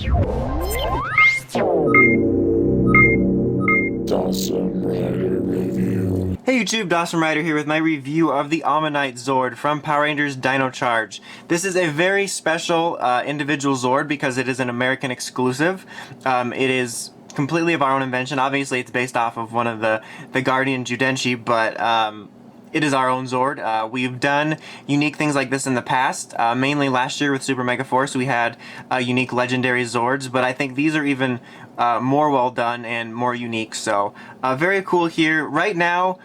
Hey YouTube, Dawson Rider here with my review of the Ammonite Zord from Power Rangers Dino Charge. This is a very special individual Zord because it is an American exclusive. It is completely of our own invention. Obviously it's based off of one of the Guardian Judenshi, but it is our own Zord. We've done unique things like this in the past. Mainly last year with Super Mega Force we had unique legendary Zords, but I think these are even more well done and more unique. So very cool here. Right now,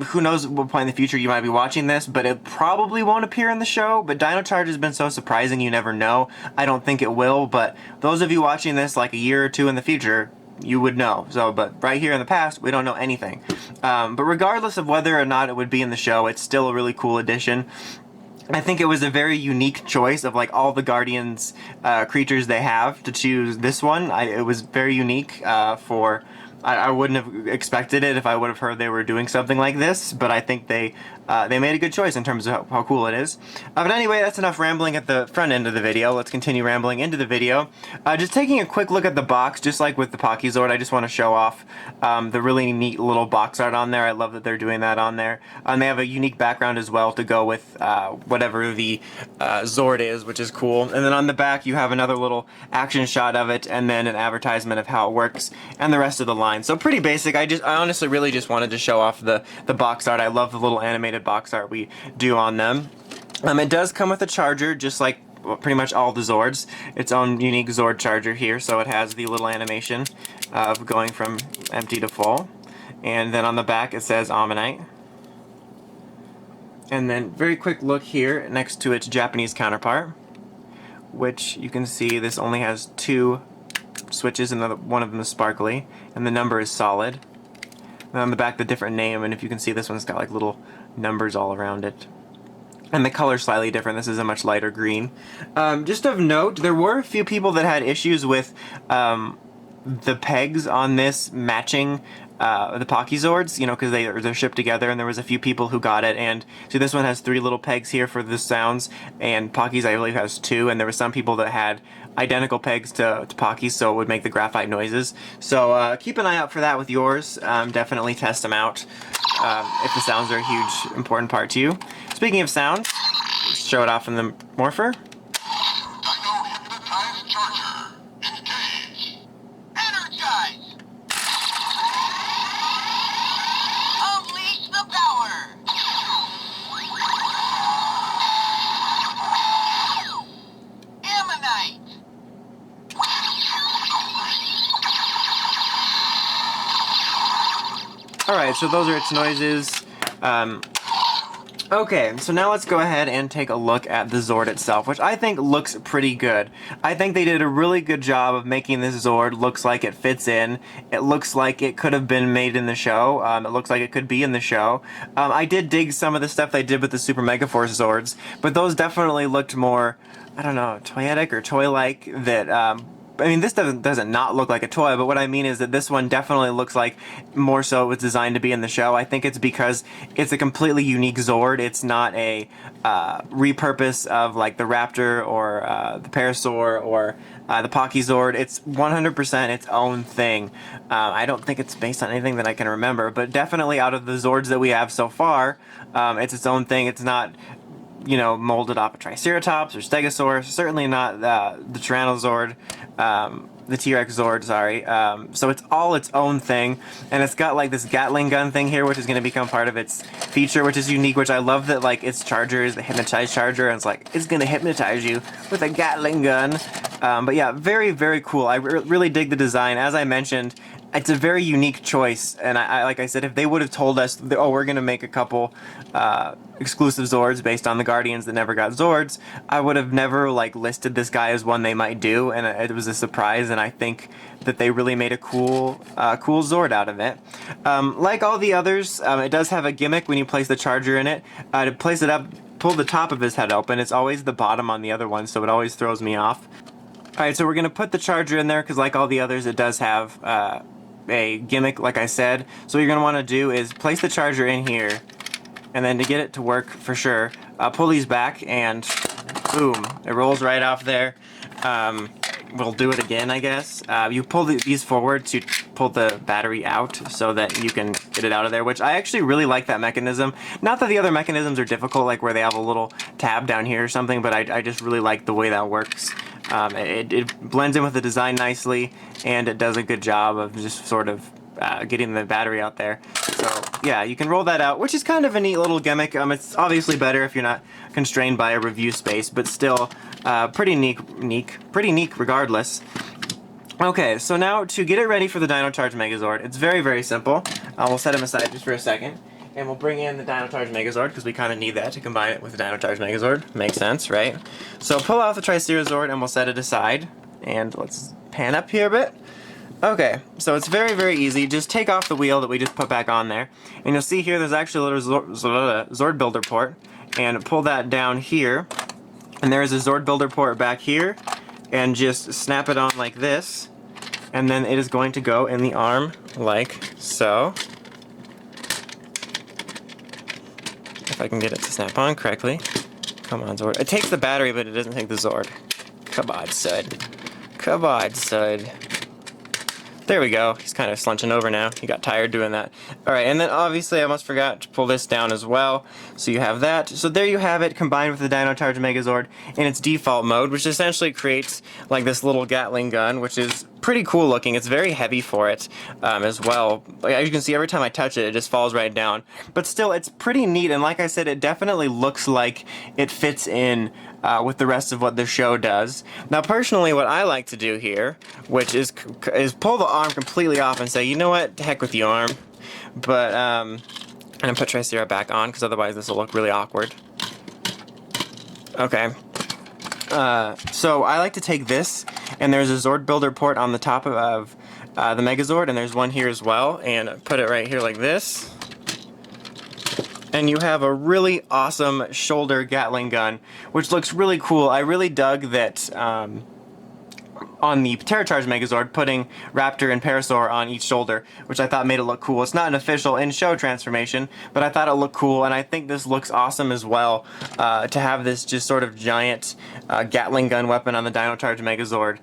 who knows what point in the future you might be watching this, but it probably won't appear in the show. But Dino Charge has been so surprising, you never know. I don't think it will, but those of you watching this like a year or two in the future, you would know. So, but right here in the past, we don't know anything. But regardless of whether or not it would be in the show, it's still a really cool addition. I think it was a very unique choice of like all the Guardians creatures they have to choose this one. It was very unique for... I wouldn't have expected it if I would have heard they were doing something like this, but I think they made a good choice in terms of how cool it is. But anyway, that's enough rambling at the front end of the video. Let's continue rambling into the video. Just taking a quick look at the box, just like with the Pocky Zord, I just want to show off the really neat little box art on there. I love that they're doing that on there. They have a unique background as well to go with whatever the Zord is, which is cool. And then on the back you have another little action shot of it, and then an advertisement of how it works, and the rest of the line. So pretty basic. I honestly really just wanted to show off the box art. I love the little animated box art we do on them. It does come with a charger, just like pretty much all the Zords. Its own unique Zord charger here, so it has the little animation of going from empty to full. And then on the back it says Ammonite. And then very quick look here next to its Japanese counterpart, which you can see this only has two switches and one of them is sparkly, and the number is solid. And on the back the different name, and if you can see, this one's got like little numbers all around it. And the color's slightly different. This is a much lighter green. Just of note, there were a few people that had issues with the pegs on this matching the Pocky Zords, you know, because they're shipped together, and there was a few people who got it. And so this one has 3 little pegs here for the sounds, and Pocky's I believe has 2, and there were some people that had identical pegs to Pocky's, so it would make the graphite noises. So keep an eye out for that with yours. Definitely test them out if the sounds are a huge important part to you. Speaking of sound, let's show it off in the morpher. Alright, so those are its noises. Okay, so now let's go ahead and take a look at the Zord itself, which I think looks pretty good. I think they did a really good job of making this Zord looks like it fits in. It looks like it could have been made in the show. It looks like it could be in the show. I did dig some of the stuff they did with the Super Mega Force Zords, but those definitely looked more, I don't know, toyetic or toy-like. That I mean, this doesn't not look like a toy, but what I mean is that this one definitely looks like more so it was designed to be in the show. I think it's because it's a completely unique Zord. It's not a repurpose of like the Raptor or the Parasaur or the Pocky Zord. It's 100% its own thing. I don't think it's based on anything that I can remember, but definitely out of the Zords that we have so far, it's its own thing. It's not, you know, molded off a Triceratops or Stegosaurus, certainly not the Tyrannosaur, the T-Rex Zord, sorry. So it's all its own thing, and it's got like this Gatling gun thing here, which is going to become part of its feature, which is unique, which I love that like its charger is the Hypnotized Charger, and it's like, it's going to hypnotize you with a Gatling gun. But yeah, very, very cool. I really dig the design. As I mentioned, it's a very unique choice, and I like I said, if they would have told us, oh, we're going to make a couple exclusive Zords based on the Guardians that never got Zords, I would have never like listed this guy as one they might do, and it was a surprise, and I think that they really made a cool Zord out of it. Like all the others, it does have a gimmick when you place the charger in it. To place it up, pull the top of his head open. It's always the bottom on the other one, so it always throws me off. Alright, so we're going to put the charger in there, because like all the others, it does have a gimmick, like I said. So what you're going to want to do is place the charger in here, and then to get it to work for sure, pull these back, and boom, it rolls right off there. we'll do it again, I guess. You pull these forward to pull the battery out so that you can get it out of there, which I actually really like that mechanism. Not that the other mechanisms are difficult, like where they have a little tab down here or something, but I just really like the way that works. It blends in with the design nicely, and it does a good job of just sort of getting the battery out there. So yeah, you can roll that out, which is kind of a neat little gimmick. It's obviously better if you're not constrained by a review space, but still pretty neat regardless. Okay, so now to get it ready for the Dino Charge Megazord, it's very, very simple. We'll set him aside just for a second, and we'll bring in the Dino Charge Megazord because we kind of need that to combine it with the Dino Charge Megazord. Makes sense, right? So pull out the Tricerazord and we'll set it aside, and let's pan up here a bit. Okay, so it's very, very easy. Just take off the wheel that we just put back on there, and you'll see here there's actually a little Zord Builder port, and pull that down here, and there's a Zord Builder port back here, and just snap it on like this, and then it is going to go in the arm like so. If I can get it to snap on correctly. Come on, Zord. It takes the battery, but it doesn't take the Zord. Come on, Sud. Come on, Sud. There we go. He's kind of slunching over now. He got tired doing that. Alright, and then obviously I almost forgot to pull this down as well. So you have that. So there you have it, combined with the Dino Charge Megazord in its default mode, which essentially creates like this little Gatling gun, which is pretty cool looking. It's very heavy for it as well. As you can see, every time I touch it, it just falls right down. But still, it's pretty neat, and like I said, it definitely looks like it fits in with the rest of what the show does. Now, personally, what I like to do here, which is pull the arm completely off and say, you know what, heck with the arm. But I'm gonna put Tricerazord back on because otherwise this will look really awkward. Okay. So I like to take this, and there's a Zord Builder port on the top of the Megazord, and there's one here as well, and put it right here like this. And you have a really awesome shoulder Gatling gun, which looks really cool. I really dug that on the Terra Charge Megazord, putting Raptor and Parasaur on each shoulder, which I thought made it look cool. It's not an official in-show transformation, but I thought it looked cool, and I think this looks awesome as well, to have this just sort of giant Gatling gun weapon on the Dino Charge Megazord,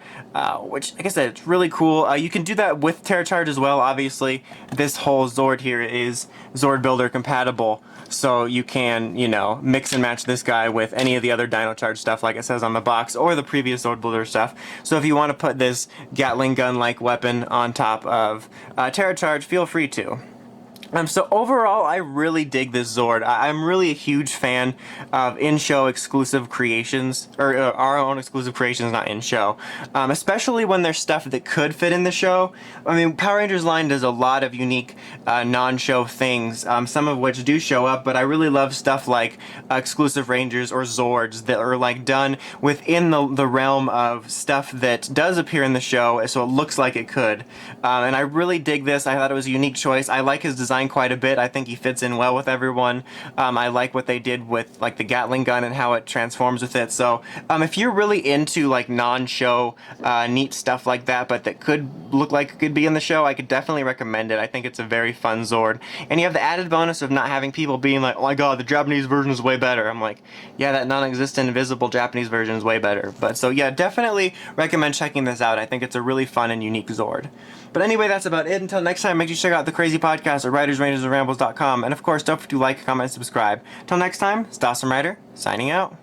which, like I said, it's really cool. You can do that with Terra Charge as well. Obviously, this whole Zord here is Zord Builder compatible, so you can, you know, mix and match this guy with any of the other Dino Charge stuff like it says on the box, or the previous Zord Builder stuff. So if you want to put this Gatling gun-like weapon on top of Terra Charge, feel free to. So overall, I really dig this Zord. I'm really a huge fan of in-show exclusive creations, or our own exclusive creations, not in-show. Especially when there's stuff that could fit in the show. I mean, Power Rangers line does a lot of unique non-show things, some of which do show up, but I really love stuff like exclusive Rangers or Zords that are like done within the realm of stuff that does appear in the show, so it looks like it could. And I really dig this. I thought it was a unique choice. I like his design quite a bit. I think he fits in well with everyone. I like what they did with like the Gatling gun and how it transforms with it. So if you're really into like non-show neat stuff like that, but that could look like it could be in the show, I could definitely recommend it. I think it's a very fun Zord. And you have the added bonus of not having people being like, oh my god, the Japanese version is way better. I'm like, yeah, that non-existent invisible Japanese version is way better. But so yeah, definitely recommend checking this out. I think it's a really fun and unique Zord. But anyway, that's about it. Until next time, make sure you check out the Crazy Podcast at WritersRangersandRambles.com. And of course, don't forget to like, comment, and subscribe. Until next time, it's Dawson Ryder, signing out.